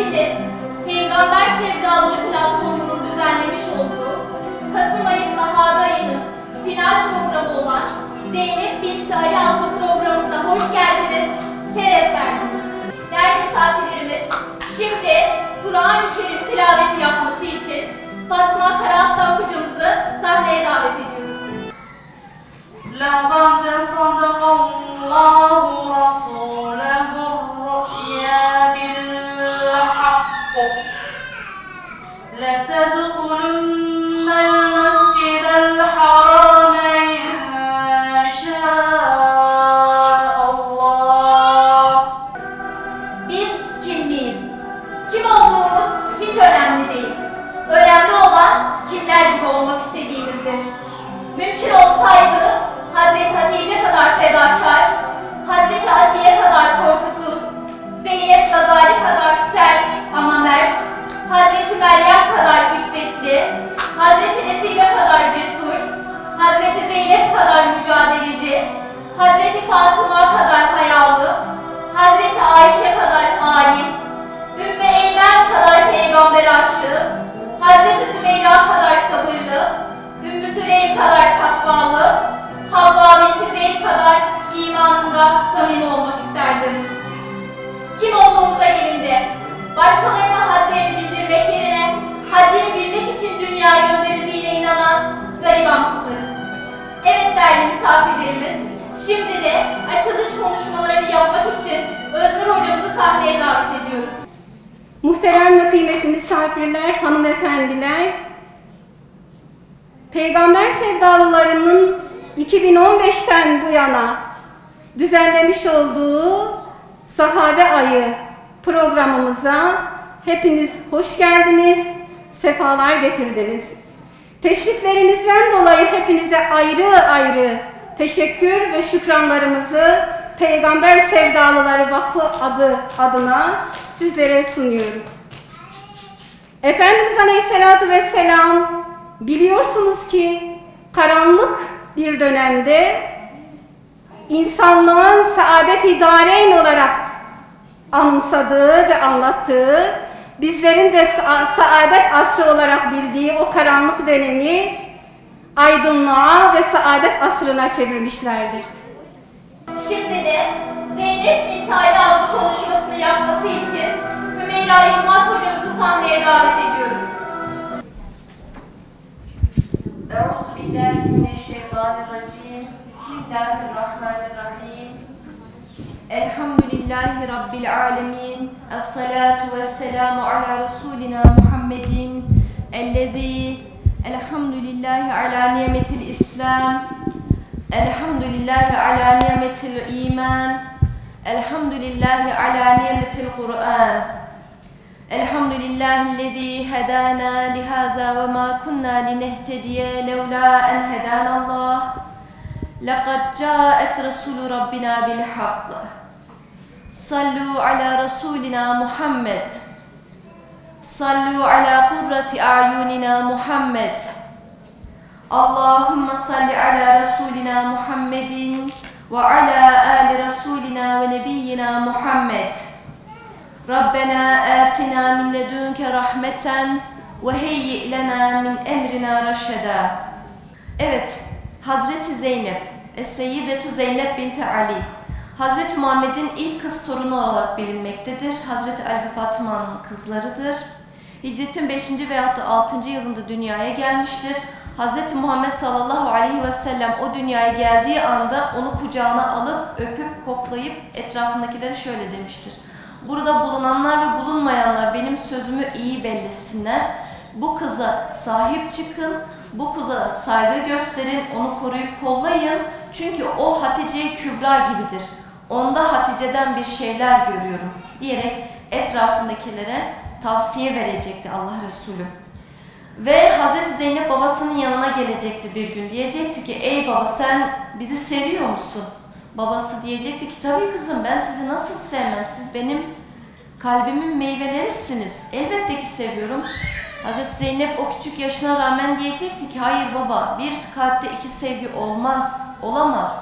Hepiniz Peygamber Sevdaları platformunun düzenlemiş olduğu Kasım ayı Sahabe ayının final programı olan Zeynep Binti Ali adlı programımıza hoş geldiniz, şeref verdiniz. Değerli misafirlerimiz, şimdi Kur'an-ı Kerim tilaveti yapması için Fatma Karaaslan hocamızı sahneye davet ediyoruz. لَقَدْ صَدَقَ اللّٰهُ رَسُولَهُ الرُّؤْيَا بِالْحَقِّ لَتَدْخُلُنَّ الْمَسْجِدَ الْحَرَامَ إِنْ شَاءَ اللّٰهُ. Biz kimliyiz? Kim olduğumuz hiç önemli değil. Önemli olan kimler gibi olmak istediğimizdir. Mümkün olsaydı Hazreti Hatice kadar fedakar, Hazreti Asiye kadar korkusuz, Zeynep Gazali kadar sert ama mert, Hazreti Meryem kadar iffetli, Hazreti Nesibe kadar cesur, Hazreti Zeynep kadar mücadeleci, Hazreti Fatıma kadar hayalı, Hazreti Ayşe kadar alim, Ümmü Eymen kadar peygamber aşığı, Hazreti Sümeyra kadar sabırlı, Ümmü Süleym kadar takvalı, Havva binti Zeyd kadar imanında samimi olmak isterdim. Kim olduğumuza gelince, başkalarına hadlerini bildirmek yerine haddini bilmek için dünyaya gönderildiğine inanan gariban kullarız. Evet değerli misafirlerimiz, şimdi de açılış konuşmalarını yapmak için Öznur hocamızı sahneye davet ediyoruz. Muhterem ve kıymetli misafirler, hanımefendiler, Peygamber Sevdalılarının 2015'ten bu yana düzenlemiş olduğu Sahabe Ayı programımıza hepiniz hoş geldiniz, sefalar getirdiniz. Teşriflerinizden dolayı hepinize ayrı ayrı teşekkür ve şükranlarımızı Peygamber Sevdalıları Vakfı adına sizlere sunuyorum. Efendimiz Aleyhisselatü Vesselam biliyorsunuz ki karanlık bir dönemde insanlığın saadet-i dâreyn olarak anımsadığı ve anlattığı, bizlerin de saadet asrı olarak bildiği o karanlık dönemi aydınlığa ve saadet asrına çevirmişlerdir. Şimdi de Zeynep Binti Ali adlı konuşmasını yapması için Hümeyra Yılmaz hocamızı sahneye davet ediyoruz. Euzubillahimineşşeytanirracim. Bismillahirrahmanirrahim. Elhamdülillahi Rabbil alemin. Esselatu vesselamu ala Resulina Muhammedin. Ellezî elhamdülillahi ala nimetil İslam. Elhamdülillahi ala nimetil iman. Elhamdülillahi ala nimetil Kur'an. Elhamdülillahillezî hedâna lihâzâ ve mâ kunnâ linehtediye levlâ en hedânallâh. Laqad câet Resûlü Rabbina bil hakk. Sallu ala Resulina Muhammed. Sallu ala kurrati a'yunina Muhammed. Allahümme salli ala Resulina Muhammedin ve ala ali Resulina ve nebiyyina Muhammed. Rabbena atina min ledunke rahmeten ve heyyi lena min emrina raşeda. Evet, Hazreti Zeynep, Es-Seyyidetü Zeynep binti Ali, Hazreti Muhammed'in ilk kız torunu olarak bilinmektedir. Hazreti Ali ve Fatıma'nın kızlarıdır. Hicretin 5. veyahut da 6. yılında dünyaya gelmiştir. Hazreti Muhammed sallallahu aleyhi ve sellem o dünyaya geldiği anda onu kucağına alıp, öpüp, koklayıp etrafındakilere şöyle demiştir. Burada bulunanlar ve bulunmayanlar benim sözümü iyi bellesinler. Bu kıza sahip çıkın, bu kıza saygı gösterin, onu koruyup kollayın. Çünkü o Hatice-i Kübra gibidir. Onda Hatice'den bir şeyler görüyorum diyerek etrafındakilere tavsiye verecekti Allah Resulü. Ve Hazreti Zeynep babasının yanına gelecekti bir gün. Diyecekti ki ey baba sen bizi seviyor musun? Babası diyecekti ki tabii kızım ben sizi nasıl sevmem? Siz benim kalbimin meyvelerisiniz. Elbette ki seviyorum. Hazreti Zeynep o küçük yaşına rağmen diyecekti ki hayır baba bir kalpte iki sevgi olmaz, olamaz.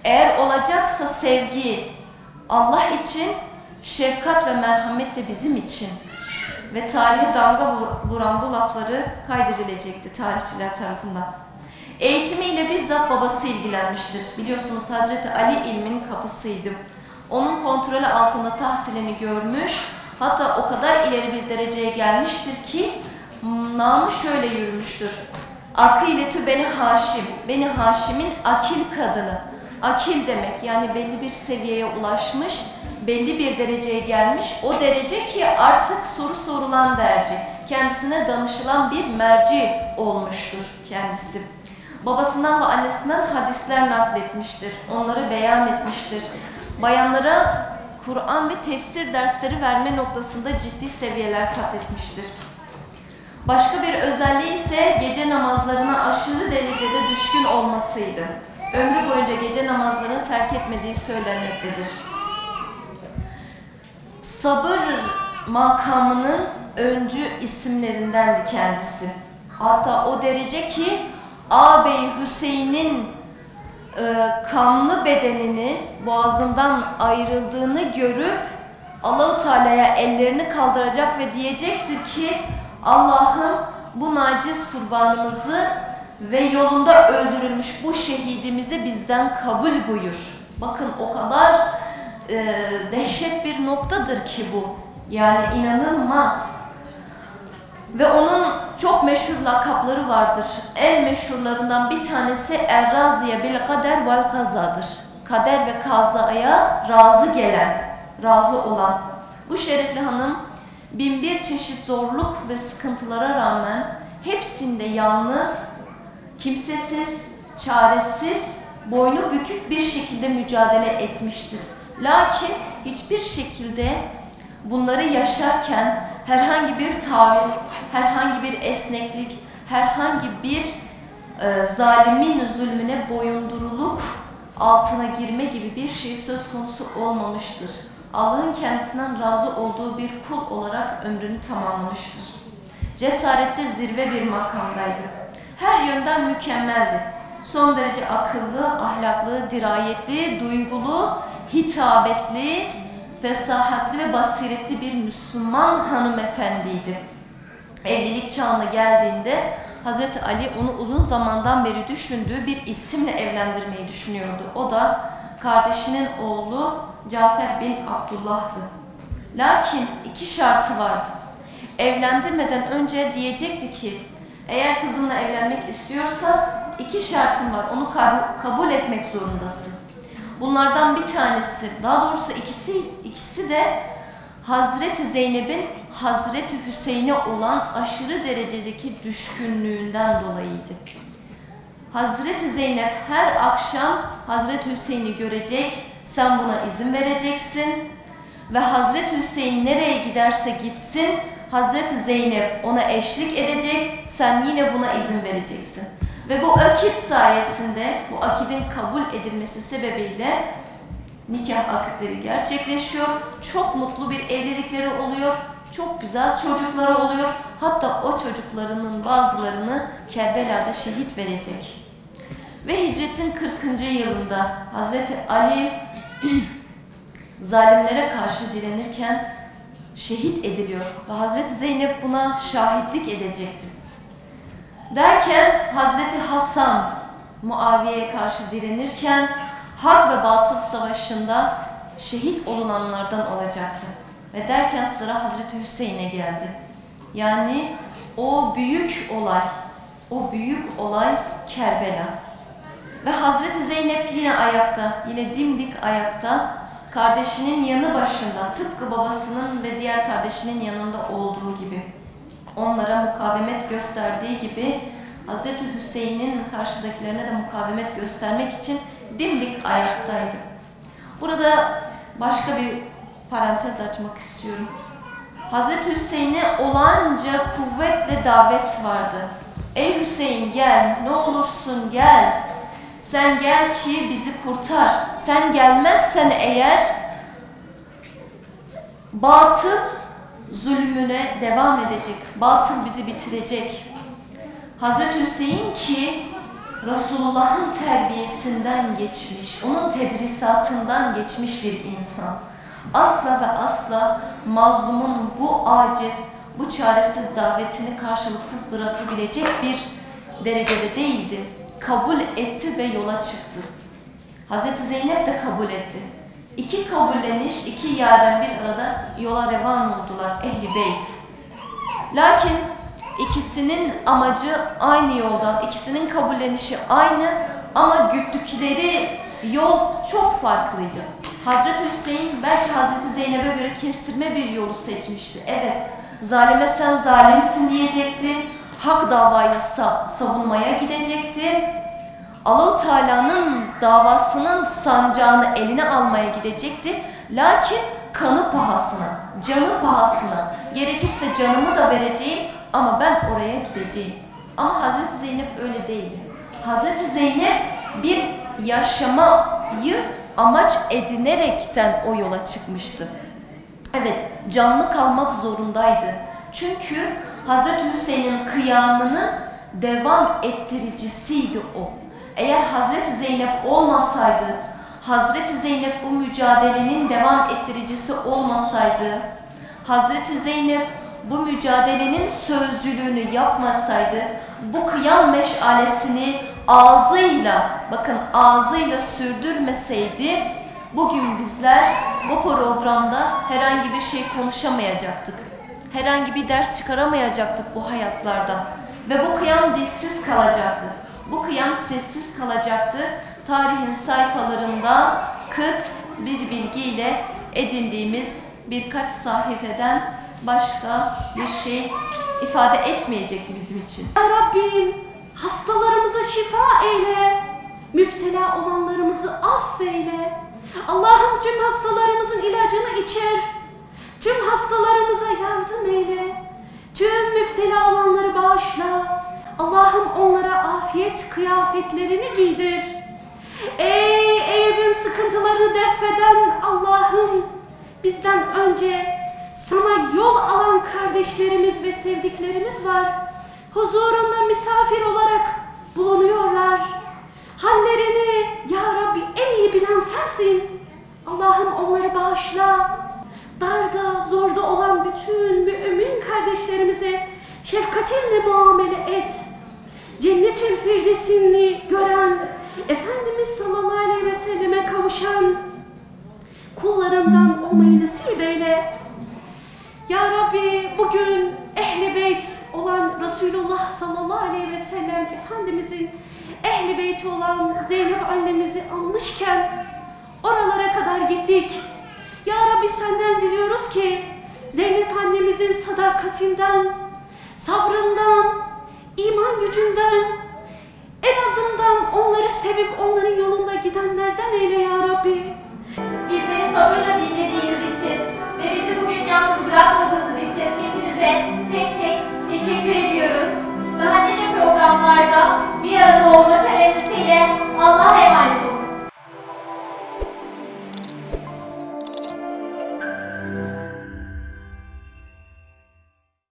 Eğer olacaksa sevgi Allah için, şefkat ve merhamet de bizim için. ve tarihe damga vuran bu lafları kaydedilecekti tarihçiler tarafından. Eğitimiyle bizzat babası ilgilenmiştir. Biliyorsunuz Hazreti Ali ilmin kapısıydı. Onun kontrolü altında tahsilini görmüş, hatta o kadar ileri bir dereceye gelmiştir ki namı şöyle yürümüştür. Akiletü Beni Haşim, Beni Haşim'in akil kadını. Akil demek yani belli bir seviyeye ulaşmış, belli bir dereceye gelmiş. O derece ki artık soru sorulan derece, kendisine danışılan bir merci olmuştur kendisi. Babasından ve annesinden hadisler nakletmiştir, onları beyan etmiştir. Bayanlara Kur'an ve tefsir dersleri verme noktasında ciddi seviyeler kat etmiştir. Başka bir özelliği ise gece namazlarına aşırı derecede düşkün olmasıydı. Ömrü boyunca gece namazlarını terk etmediği söylenmektedir. Sabır makamının öncü isimlerindendi kendisi. Hatta o derece ki ağabeyi Hüseyin'in kanlı bedenini boğazından ayrıldığını görüp Allah-u Teala'ya ellerini kaldıracak ve diyecektir ki Allah'ım bu naciz kurbanımızı ve yolunda öldürülmüş bu şehidimizi bizden kabul buyur. Bakın o kadar dehşet bir noktadır ki bu. Yani inanılmaz. Ve onun çok meşhur lakapları vardır. En meşhurlarından bir tanesi Er-Raziye bil kader vel kazadır. Kader ve kazaya razı gelen, razı olan. Bu şerefli hanım binbir çeşit zorluk ve sıkıntılara rağmen hepsinde yalnız, kimsesiz, çaresiz, boynu bükük bir şekilde mücadele etmiştir. Lakin hiçbir şekilde bunları yaşarken herhangi bir taviz, herhangi bir esneklik, herhangi bir zalimin zulmüne boyunduruluk altına girme gibi bir şey söz konusu olmamıştır. Allah'ın kendisinden razı olduğu bir kul olarak ömrünü tamamlamıştır. Cesarette zirve bir makamdaydı. Her yönden mükemmeldi. Son derece akıllı, ahlaklı, dirayetli, duygulu, hitabetli, fesahatli ve basiretli bir Müslüman hanımefendiydi. Evlilik çağına geldiğinde Hazreti Ali onu uzun zamandan beri düşündüğü bir isimle evlendirmeyi düşünüyordu. O da kardeşinin oğlu Cafer bin Abdullah'tı. Lakin iki şartı vardı. Evlendirmeden önce diyecekti ki eğer kızımla evlenmek istiyorsan iki şartım var, onu kabul etmek zorundasın. Bunlardan bir tanesi, daha doğrusu ikisi de Hazreti Zeynep'in Hazreti Hüseyin'e olan aşırı derecedeki düşkünlüğünden dolayıydı. Hazreti Zeynep her akşam Hazreti Hüseyin'i görecek, sen buna izin vereceksin ve Hazreti Hüseyin nereye giderse gitsin, Hazreti Zeynep ona eşlik edecek, sen yine buna izin vereceksin. Ve bu akit sayesinde, bu akidin kabul edilmesi sebebiyle nikah akitleri gerçekleşiyor. Çok mutlu bir evlilikleri oluyor. Çok güzel çocukları oluyor. Hatta o çocuklarının bazılarını Kerbela'da şehit verecek. Ve hicretin 40. yılında Hazreti Ali zalimlere karşı direnirken şehit ediliyor. Ve Hazreti Zeynep buna şahitlik edecekti. Derken Hazreti Hasan Muaviye'ye karşı direnirken hak ve batıl savaşında şehit olunanlardan olacaktı. Ve derken sıra Hazreti Hüseyin'e geldi. Yani o büyük olay Kerbela. Ve Hazreti Zeynep yine ayakta, yine dimdik ayakta, kardeşinin yanı başında, tıpkı babasının ve diğer kardeşinin yanında olduğu gibi. Onlara mukavemet gösterdiği gibi Hazreti Hüseyin'in karşıdakilerine de mukavemet göstermek için dimdik ayaktaydı. Burada başka bir parantez açmak istiyorum. Hazreti Hüseyin'e olağanca kuvvetle davet vardı. Ey Hüseyin gel, ne olursun gel. Sen gel ki bizi kurtar. Sen gelmezsen eğer batıl zulmüne devam edecek. Batıl bizi bitirecek. Hazreti Hüseyin ki Resulullah'ın terbiyesinden geçmiş, onun tedrisatından geçmiş bir insan. Asla ve asla mazlumun bu aciz, bu çaresiz davetini karşılıksız bırakabilecek bir derecede değildi. Kabul etti ve yola çıktı. Hazreti Zeynep de kabul etti. İki kabulleniş, iki yaren bir arada yola revan oldular Ehl-i Beyt. Lakin ikisinin amacı aynı yolda, ikisinin kabullenişi aynı ama güttükleri yol çok farklıydı. Hazreti Hüseyin belki Hazreti Zeynep'e göre kestirme bir yolu seçmişti. Evet, zalime sen zalimsin diyecekti, hak davayı savunmaya gidecekti. Allah-u Teala'nın davasının sancağını eline almaya gidecekti. Lakin kanı pahasına, canı pahasına, gerekirse canımı da vereceğim ama ben oraya gideceğim. Ama Hazreti Zeynep öyle değildi. Hazreti Zeynep bir yaşamayı amaç edinerekten o yola çıkmıştı. Evet, canlı kalmak zorundaydı. Çünkü Hazreti Hüseyin'in kıyamının devam ettiricisiydi o. Eğer Hazreti Zeynep olmasaydı, Hazreti Zeynep bu mücadelenin devam ettiricisi olmasaydı, Hazreti Zeynep bu mücadelenin sözcülüğünü yapmasaydı, bu kıyam meşalesini ağzıyla, bakın ağzıyla sürdürmeseydi, bugün bizler bu programda herhangi bir şey konuşamayacaktık. Herhangi bir ders çıkaramayacaktık bu hayatlardan. Ve bu kıyam dilsiz kalacaktı. Bu kıyam sessiz kalacaktı. Tarihin sayfalarında kıt bir bilgiyle edindiğimiz birkaç sayfeden başka bir şey ifade etmeyecekti bizim için. Ya Rabbim, hastalarımıza şifa eyle, müptela olanlarımızı affeyle. Allah'ım tüm hastalarımızın ilacını içer, tüm hastalarımıza yardım eyle, tüm müptela olanları bağışla. Allah'ım onlara afiyet kıyafetlerini giydir. Ey Eyüp'ün sıkıntılarını defeden Allah'ım, bizden önce sana yol alan kardeşlerimiz ve sevdiklerimiz var. Huzurunda misafir olarak bulunuyorlar. Hallerini ya Rabbi en iyi bilen sensin. Allah'ım onları bağışla. Darda, zorda olan bütün mümin kardeşlerimize şefkatinle muamele et. Cennet-ül Firdevs'ini gören, Efendimiz sallallahu aleyhi ve selleme kavuşan kullarından olmayı nasip eyle. Ya Rabbi, bugün Ehl-i Beyt olan Resulullah sallallahu aleyhi ve sellem Efendimizin Ehl-i Beyti olan Zeynep annemizi anmışken oralara kadar gittik. Ya Rabbi, senden diliyoruz ki Zeynep annemizin sadakatinden, sabrından, iman gücünden, en azından onları sevip onların yolunda gidenlerden eyle ya